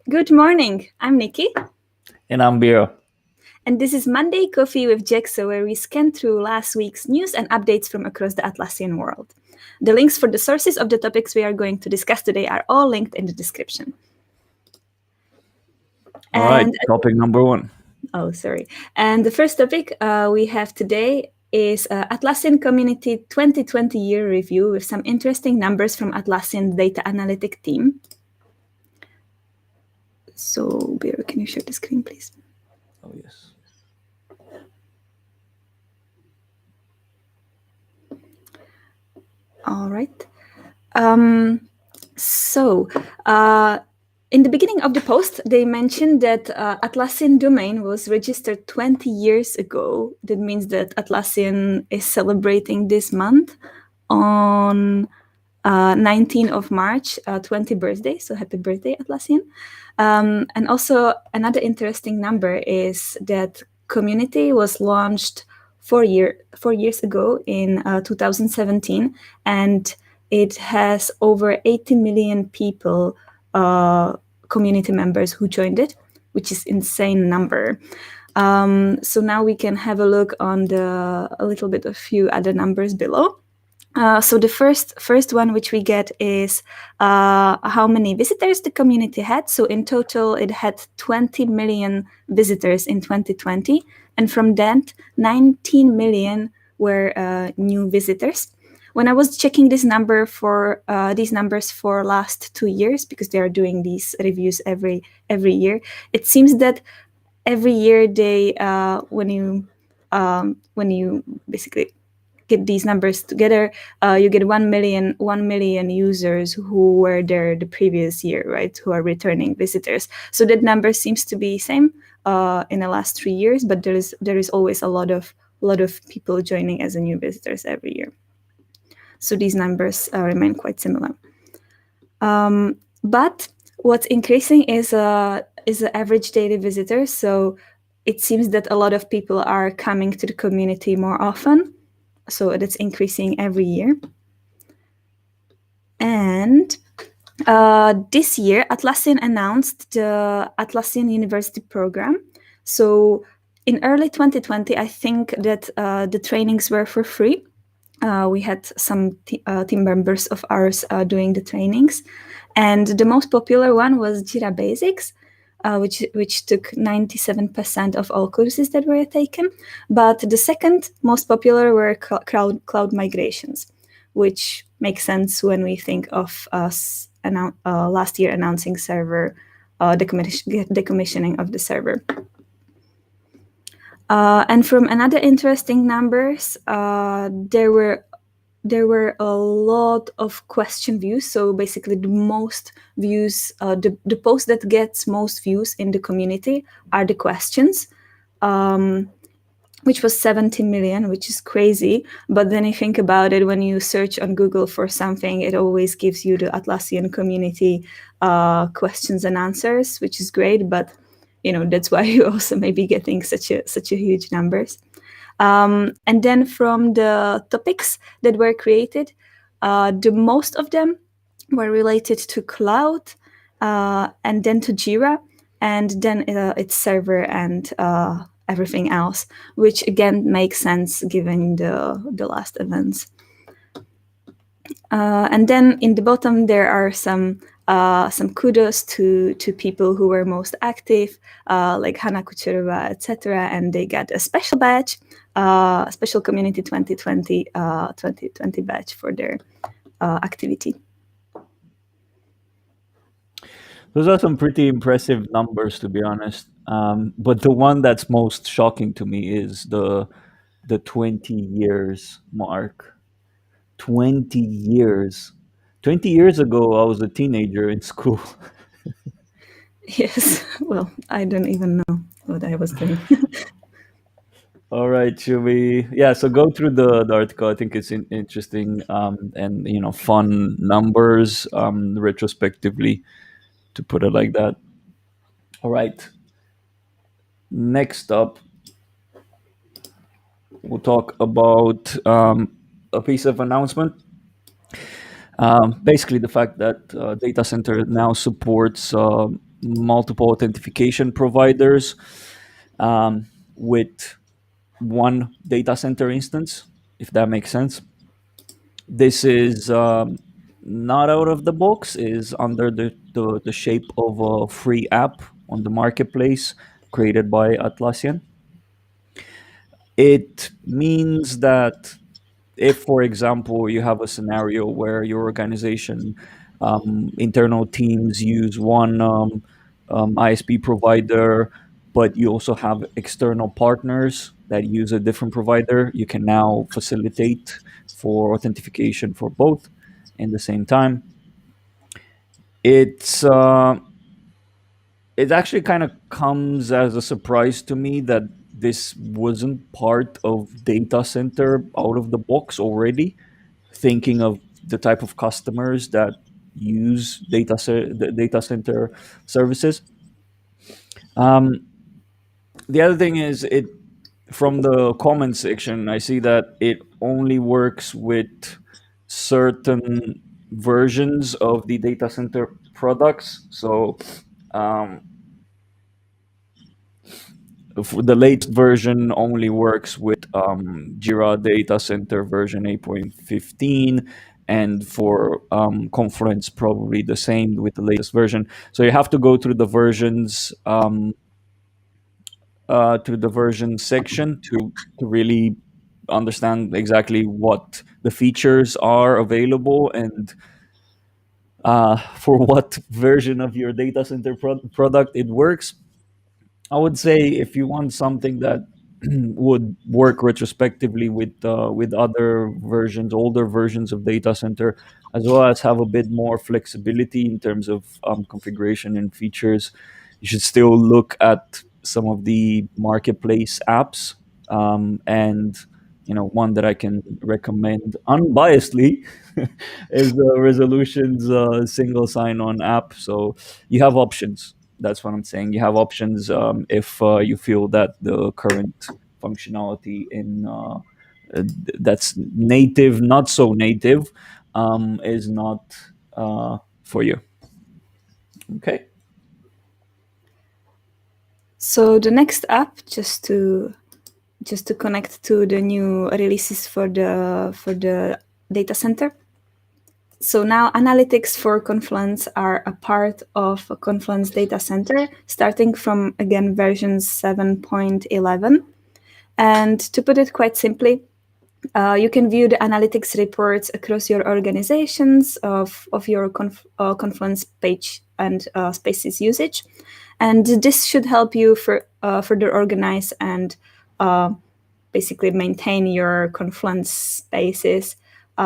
Good morning. I'm Nikki, And I'm Biro. and this is Monday Coffee with Jexo, where we scan through last week's news and updates from across the Atlassian world. The links for the sources of the topics we are going to discuss today are all linked in the description. All right, And topic number one. sorry. And the first topic we have today is Atlassian Community 2020 year review with some interesting numbers from Atlassian data analytic team. So, Biro, can you share the screen, please? Oh, yes. All right. So, in the beginning of the post, they mentioned that Atlassian domain was registered 20 years ago. That means that Atlassian is celebrating this month on 19th of March, 20 birthday. So happy birthday, Atlassian. And also another interesting number is that community was launched 4 years ago in 2017, and it has over 80 million people, community members who joined it, which is insane number. So now we can have a look on a little bit of few other numbers below. So the first one which we get is how many visitors the community had. So in total, it had 20 million visitors in 2020, and from that, 19 million were new visitors. When I was checking this number for these numbers for last 2 years, because they are doing these reviews every year, it seems that every year they when you basically get these numbers together, you get 1 million users who were there the previous year, right? Who are returning visitors. So that number seems to be same in the last 3 years, but there is always a lot of people joining as a new visitors every year. So these numbers remain quite similar. But what's increasing is the average daily visitors. So it seems that a lot of people are coming to the community more often. So it's increasing every year. And this year, Atlassian announced the Atlassian University program. So in early 2020, I think that the trainings were for free. We had some team members of ours doing the trainings. And the most popular one was Jira Basics, which took 97% of all courses that were taken. But the second most popular were cloud migrations, which makes sense when we think of us last year announcing server decommissioning of the server. And from another interesting numbers, there were a lot of question views. So basically the most views, the post that gets most views in the community are the questions, which was 17 million, which is crazy. But then you think about it, when you search on Google for something, it always gives you the Atlassian community questions and answers, which is great. But that's why you also may be getting such a huge numbers. And then from the topics that were created, the most of them were related to cloud, and then to Jira, and then its server and everything else, which again makes sense given the last events. And then in the bottom there are some kudos to people who were most active, like Hanna Kucherova, etc., and they got a special badge, special community 2020 badge for their activity. Those are some pretty impressive numbers, to be honest. But the one that's most shocking to me is the 20 years mark. 20 years. 20 years ago, I was a teenager in school. Yes, well, I don't even know what I was doing. All right, should we? Yeah, so go through the article. I think it's interesting, and fun numbers, retrospectively, to put it like that. All right. Next up, we'll talk about a piece of announcement. Basically, the fact that data center now supports multiple authentication providers um, with one data center instance, if that makes sense. This is not out of the box, is under the shape of a free app on the marketplace created by Atlassian. It means that if, for example, you have a scenario where your organization internal teams use one ISP provider, but you also have external partners that use a different provider, you can now facilitate for authentication for both in the same time. It's it actually kind of comes as a surprise to me that this wasn't part of data center out of the box already, thinking of the type of customers that use the data center services. Um, the other thing is, it from the comment section, I see that it only works with certain versions of the data center products. So um, the latest version only works with Jira Data Center version 8.15, and for Confluence probably the same with the latest version. So you have to go through the versions to the version section to really understand exactly what the features are available and for what version of your data center product it works. I would say if you want something that would work retrospectively with other versions, older versions of data center, as well as have a bit more flexibility in terms of configuration and features, you should still look at some of the marketplace apps. And one that I can recommend unbiasedly is the Resolutions single sign-on app. So you have options. That's what I'm saying. You have options if you feel that the current functionality in that's native, not so native, is not for you. Okay. So the next app, just to connect to the new releases for the data center. So now analytics for Confluence are a part of a Confluence data center, starting from again version 7.11. And to put it quite simply, you can view the analytics reports across your organizations of your Confluence page and spaces usage. And this should help you further organize and basically maintain your Confluence spaces,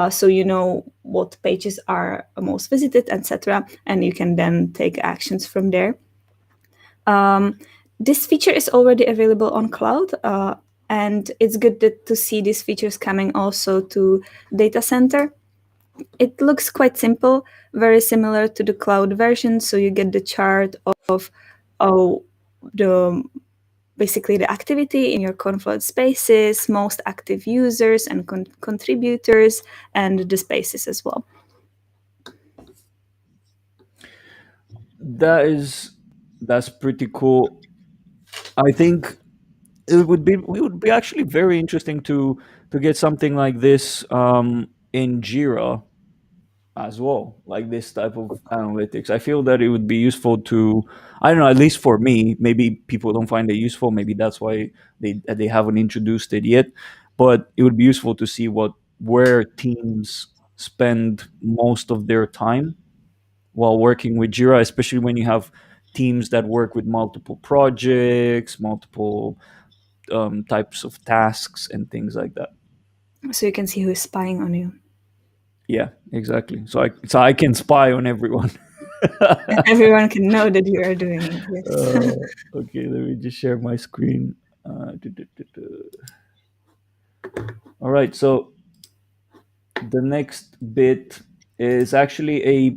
so you know what pages are most visited, etc. And you can then take actions from there. This feature is already available on cloud, and it's good to see these features coming also to data center. It looks quite simple, very similar to the cloud version. So you get the chart of oh, the basically the activity in your Confluence spaces, most active users and contributors, and the spaces as well. That's pretty cool. I think it would be actually very interesting to get something like this in Jira as well, like this type of analytics. I feel that it would be useful to, I don't know, at least for me. Maybe people don't find it useful. Maybe that's why they haven't introduced it yet. But it would be useful to see where teams spend most of their time while working with Jira, especially when you have teams that work with multiple projects, multiple types of tasks, and things like that. So you can see who is spying on you. Yeah, exactly. So I can spy on everyone. Everyone can know that you are doing it. Yes. Okay, let me just share my screen. All right, so the next bit is actually a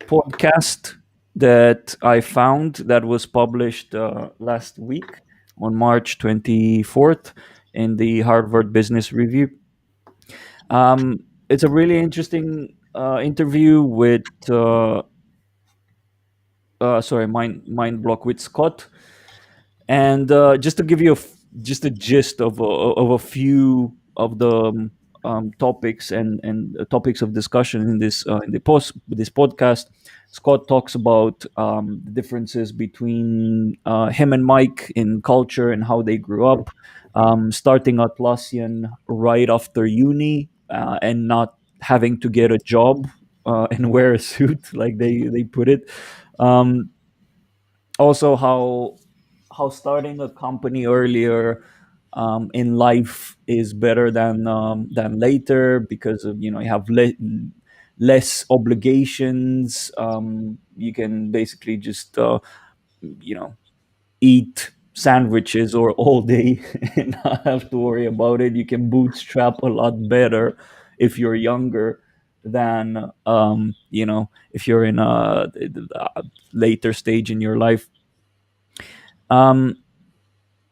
podcast that I found that was published last week on March 24th in the Harvard Business Review. It's a really interesting interview with mind block with Scott. And just to give you just a gist of a few of the topics and topics of discussion in this podcast. Scott talks about the differences between him and Mike in culture and how they grew up, starting Atlassian right after uni, and not having to get a job and wear a suit like they put it. Um, Also, how starting a company earlier in life is better than later, because of, you have less obligations. You can basically just you know eat sandwiches or all day and not have to worry about it. You can bootstrap a lot better if you're younger than if you're in a later stage in your life. um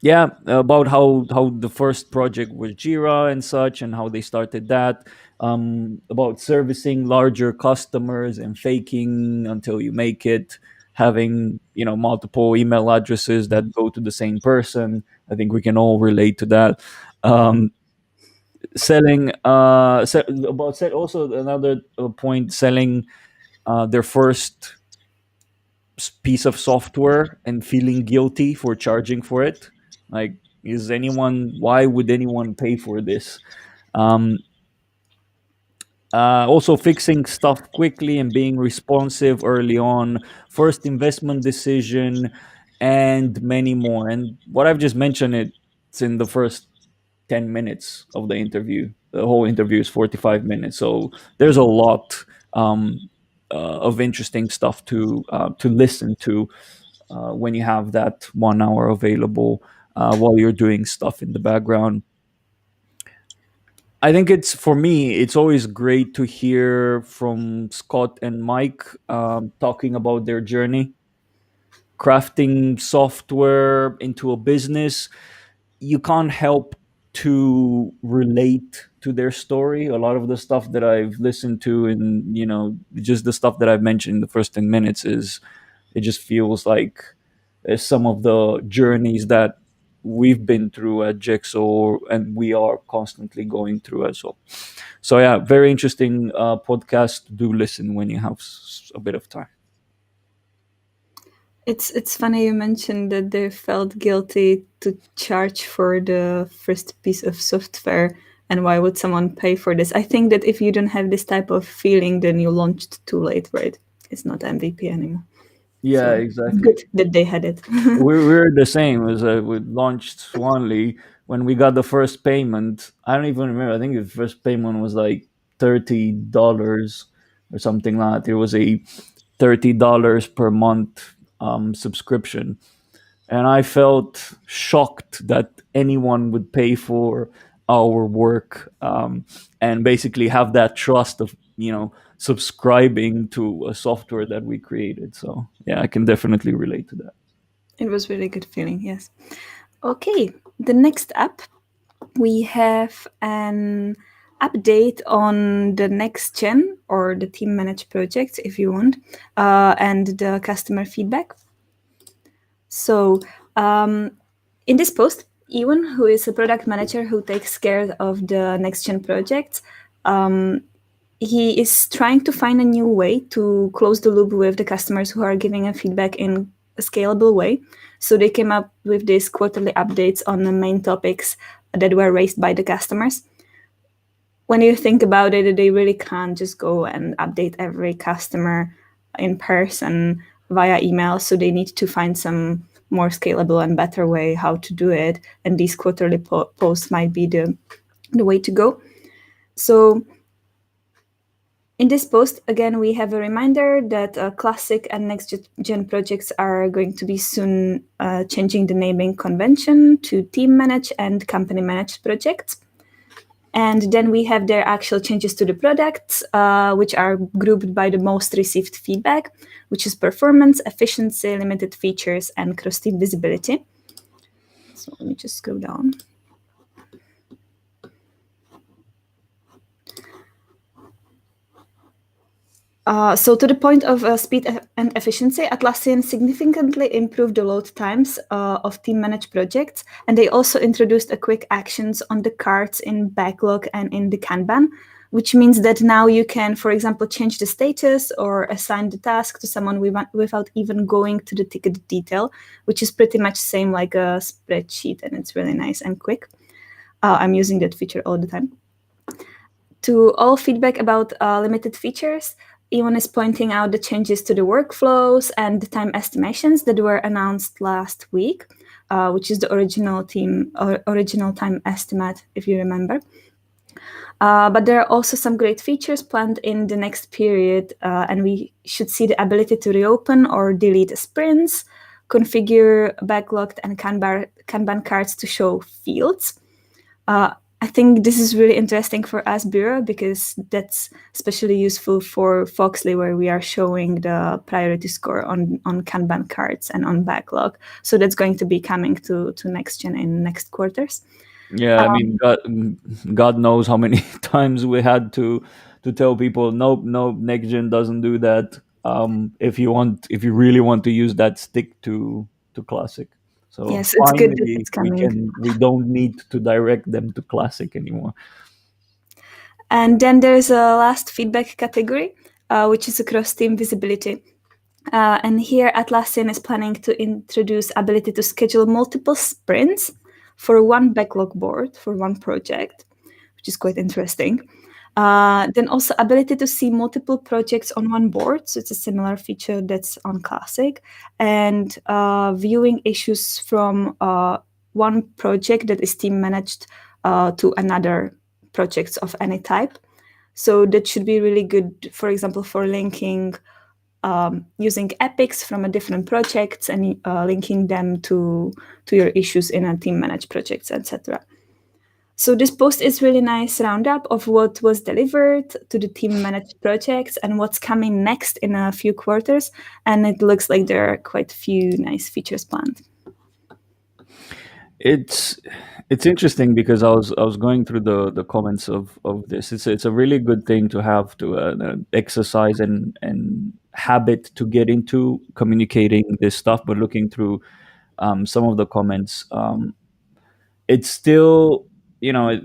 yeah, about how the first project was Jira and such, and how they started that. About servicing larger customers and faking until you make it, having multiple email addresses that go to the same person. I think we can all relate to that. um Selling about set also another point, selling their first piece of software and feeling guilty for charging for it. Like, why would anyone pay for this? um, Also, fixing stuff quickly and being responsive early on, first investment decision, and many more. And what I've just mentioned, it's in the first 10 minutes of the interview. The whole interview is 45 minutes, so there's a lot of interesting stuff to listen to when you have that 1 hour available while you're doing stuff in the background. I think it's for me, it's always great to hear from Scott and Mike talking about their journey, crafting software into a business. You can't help to relate to their story. A lot of the stuff that I've listened to, and just the stuff that I've mentioned in the first 10 minutes, is it just feels like some of the journeys that we've been through at Jexo, and we are constantly going through as well. So yeah, very interesting podcast. Do listen when you have a bit of time. It's funny you mentioned that they felt guilty to charge for the first piece of software, and why would someone pay for this? I think that if you don't have this type of feeling, then you launched too late, right? It's not MVP anymore. Yeah, So it's exactly. good that they had it. We're the same as we launched Swanly. When we got the first payment, I don't even remember. I think the first payment was like $30 or something like that. It was a $30 per month subscription, and I felt shocked that anyone would pay for our work, and basically have that trust of subscribing to a software that we created. So yeah, I can definitely relate to that. It was really good feeling, yes. Okay, the next up, we have an update on the next gen or the team managed projects, if you want, and the customer feedback. So, in this post, Ewan, who is a product manager who takes care of the next gen projects, he is trying to find a new way to close the loop with the customers who are giving a feedback in a scalable way. So they came up with these quarterly updates on the main topics that were raised by the customers. When you think about it, they really can't just go and update every customer in person via email. So they need to find some more scalable and better way how to do it. And these quarterly posts might be the way to go. So in this post, again, we have a reminder that classic and next gen projects are going to be soon changing the naming convention to team managed and company managed projects. And then we have their actual changes to the products, which are grouped by the most received feedback, which is performance, efficiency, limited features, and cross-team visibility. So let me just scroll down. So to the point of speed and efficiency, Atlassian significantly improved the load times of team managed projects, and they also introduced a quick actions on the cards in backlog and in the Kanban, which means that now you can, for example, change the status or assign the task to someone without even going to the ticket detail, which is pretty much same like a spreadsheet, and it's really nice and quick. I'm using that feature all the time. To all feedback about limited features, Ivan is pointing out the changes to the workflows and the time estimations that were announced last week, which is the original time estimate, if you remember. But there are also some great features planned in the next period, and we should see the ability to reopen or delete sprints, configure backlogged and Kanban cards to show fields. I think this is really interesting for us Bureau because that's especially useful for Foxley, where we are showing the priority score on Kanban cards and on backlog. So that's going to be coming to next gen in next quarters. Yeah, I mean, God knows how many times we had to tell people, nope, nope, next gen doesn't do that. If you really want to use that, stick to classic. So Yes, it's good that finally, it's coming. we don't need to direct them to classic anymore. And then there's a last feedback category, which is across team visibility. And here Atlassian is planning to introduce ability to schedule multiple sprints for one backlog board for one project, which is quite interesting. Then also ability to see multiple projects on one board. So it's a similar feature that's on Classic. And viewing issues from one project that is team managed to another projects of any type. So that should be really good, for example, for linking using epics from a different projects and linking them to your issues in a team managed projects, etc. So this post is really nice roundup of what was delivered to the team managed projects and what's coming next in a few quarters. And it looks like there are quite a few nice features planned. It's interesting because I was going through the comments of this. It's a really good thing to have to exercise and habit to get into communicating this stuff. But looking through some of the comments, it's still, you know,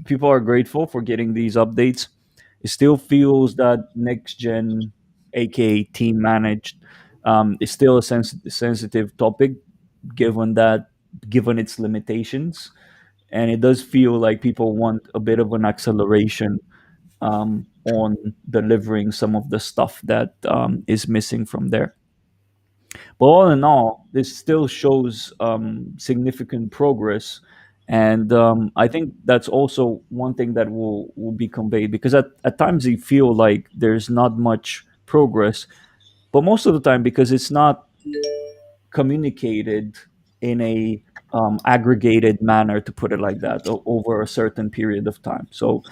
people are grateful for getting these updates. It still feels that next gen, aka team managed, is still a sensitive topic given that given its limitations, and it does feel like people want a bit of an acceleration on delivering some of the stuff that is missing from there. But all in all, this still shows significant progress, and I think that's also one thing that will be conveyed because at times you feel like there's not much progress, but most of the time because it's not communicated in a aggregated manner, to put it like that, over a certain period of time. So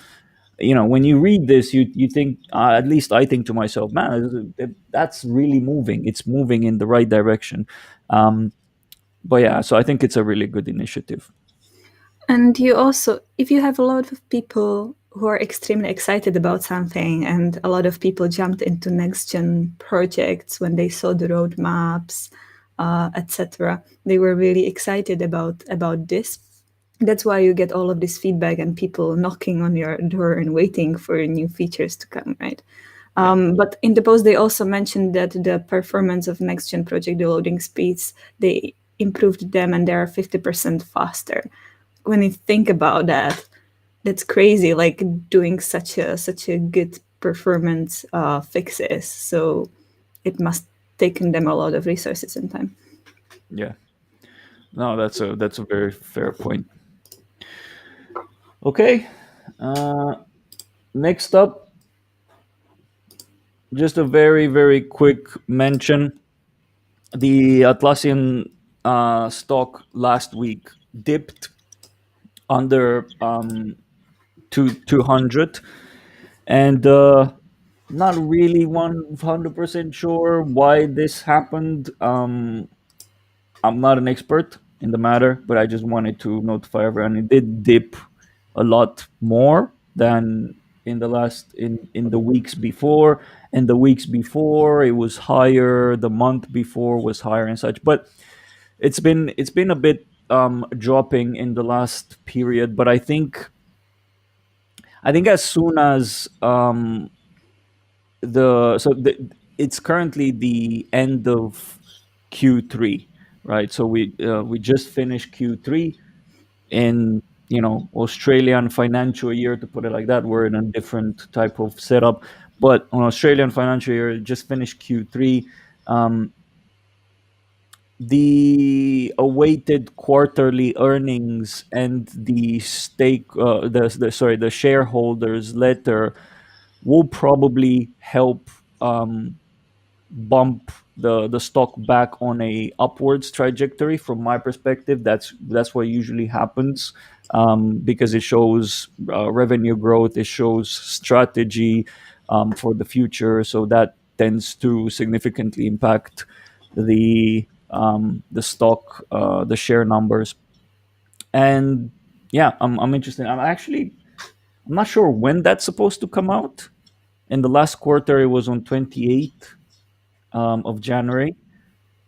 when you read this, you think, at least I think to myself, man, that's really moving. It's moving in the right direction. But yeah, so I think it's a really good initiative. And you also, if you have a lot of people who are extremely excited about something, and a lot of people jumped into next gen projects when they saw the roadmaps, etc., they were really excited about this. That's why you get all of this feedback and people knocking on your door and waiting for new features to come, right? Yeah. But in the post, they also mentioned that the performance of next gen project, the loading speeds, they improved them and they are 50% faster. When you think about that, that's crazy. Like doing such a good performance fixes. So it must taken them a lot of resources and time. Yeah. No, that's a very fair point. Okay. Uh, Next up, just a very very quick mention. The Atlassian stock last week dipped under 200, and not really 100% sure why this happened. I'm not an expert in the matter, but I just wanted to notify everyone it did dip a lot more than in the last in the weeks before, and the weeks before it was higher, the month before was higher and such. But it's been a bit dropping in the last period. But I think as soon as it's currently the end of Q3, right? So we just finished Q3 in, Australian financial year, to put it like that. We're in a different type of setup, but on Australian financial year, just finished Q3. Um, the awaited quarterly earnings and the shareholders letter will probably help bump the stock back on a upwards trajectory. From my perspective, that's what usually happens, because it shows revenue growth, it shows strategy for the future. So that tends to significantly impact the stock, the share numbers. And yeah, I'm interested. I'm not sure when that's supposed to come out. In the last quarter, it was on 28th of January.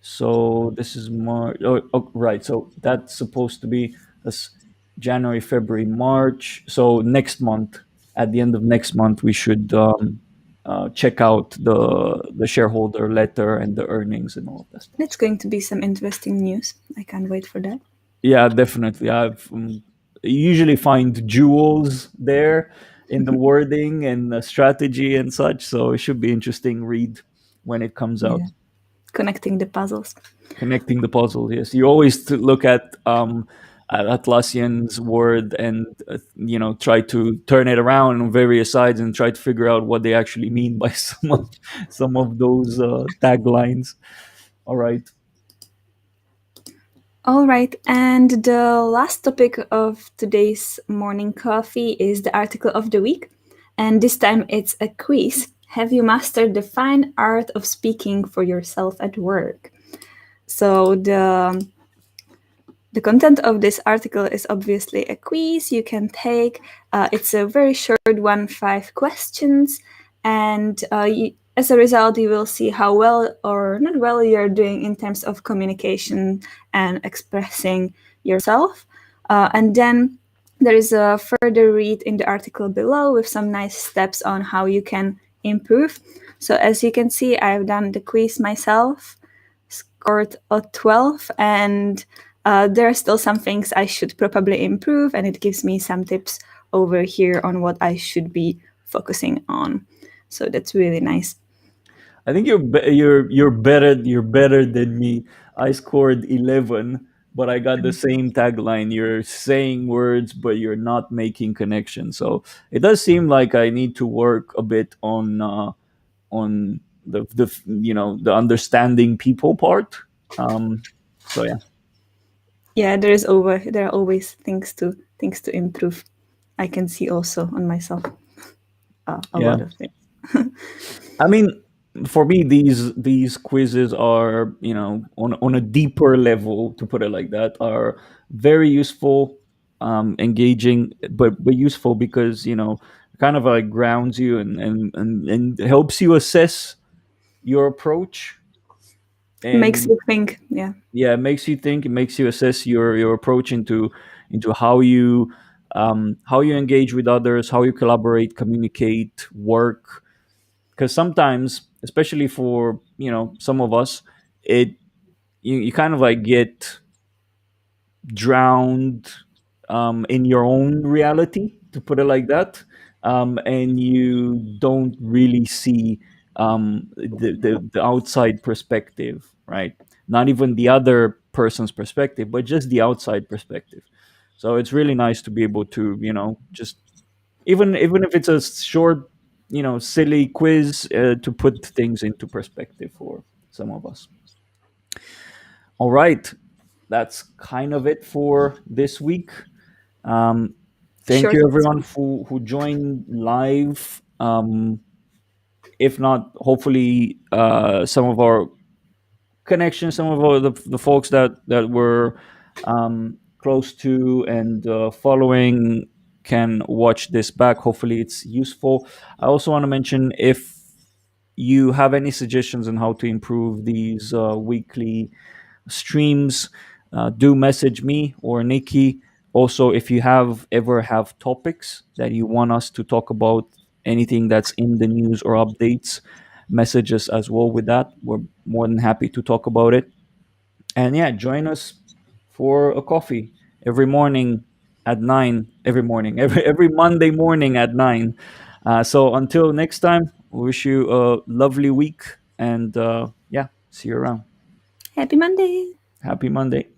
So this is March. Oh, right. So that's supposed to be this January, February, March. So next month, at the end of next month, we should check out the shareholder letter and the earnings and all of that stuff. It's going to be some interesting news. I can't wait for that. Yeah, definitely. I've usually find jewels there in the wording and the strategy and such. So it should be interesting read when it comes Yeah. out. Connecting the puzzles. Connecting the puzzle. Yes, you always look at Atlassian's word and try to turn it around on various sides and try to figure out what they actually mean by some of those taglines. All right. All right, and the last topic of today's morning coffee is the article of the week. And this time it's a quiz. Have you mastered the fine art of speaking for yourself at work? So the content of this article is obviously a quiz you can take. It's a very short one, 5 questions, and as a result, you will see how well or not well you're doing in terms of communication and expressing yourself. And then there is a further read in the article below with some nice steps on how you can improve. So as you can see, I've done the quiz myself, scored a 12, and there are still some things I should probably improve, and it gives me some tips over here on what I should be focusing on. So that's really nice. I think you're better than me. I scored 11, but I got the same tagline. You're saying words, but you're not making connections. So it does seem like I need to work a bit on the understanding people part. So yeah. Yeah, there are always things to improve. I can see also on myself a Yeah. lot of things. I mean, for me, these quizzes are, on a deeper level, to put it like that, are very useful, engaging, but useful because kind of like grounds you and helps you assess your approach. Makes And you think. Yeah, yeah, it makes you think, it makes you assess your approach into how you engage with others, how you collaborate, communicate, work. Because sometimes, especially for some of us, it you kind of like get drowned in your own reality, to put it like that, and you don't really see the outside perspective, right? Not even the other person's perspective, but just the outside perspective. So it's really nice to be able to just, even if it's a short, silly quiz, to put things into perspective for some of us. All right, that's kind of it for this week. Um, Thank short you and everyone sweet. who joined live. If not, hopefully some of our connections, some of the folks that were close to and following can watch this back. Hopefully, it's useful. I also want to mention, if you have any suggestions on how to improve these weekly streams, do message me or Nikki. Also, if you have topics that you want us to talk about, anything that's in the news or updates, message us as well with that. We're more than happy to talk about it. And yeah, join us for a coffee every morning at 9. Every morning, every Monday morning at 9. So until next time, wish you a lovely week, and yeah, see you around. Happy Monday. Happy Monday.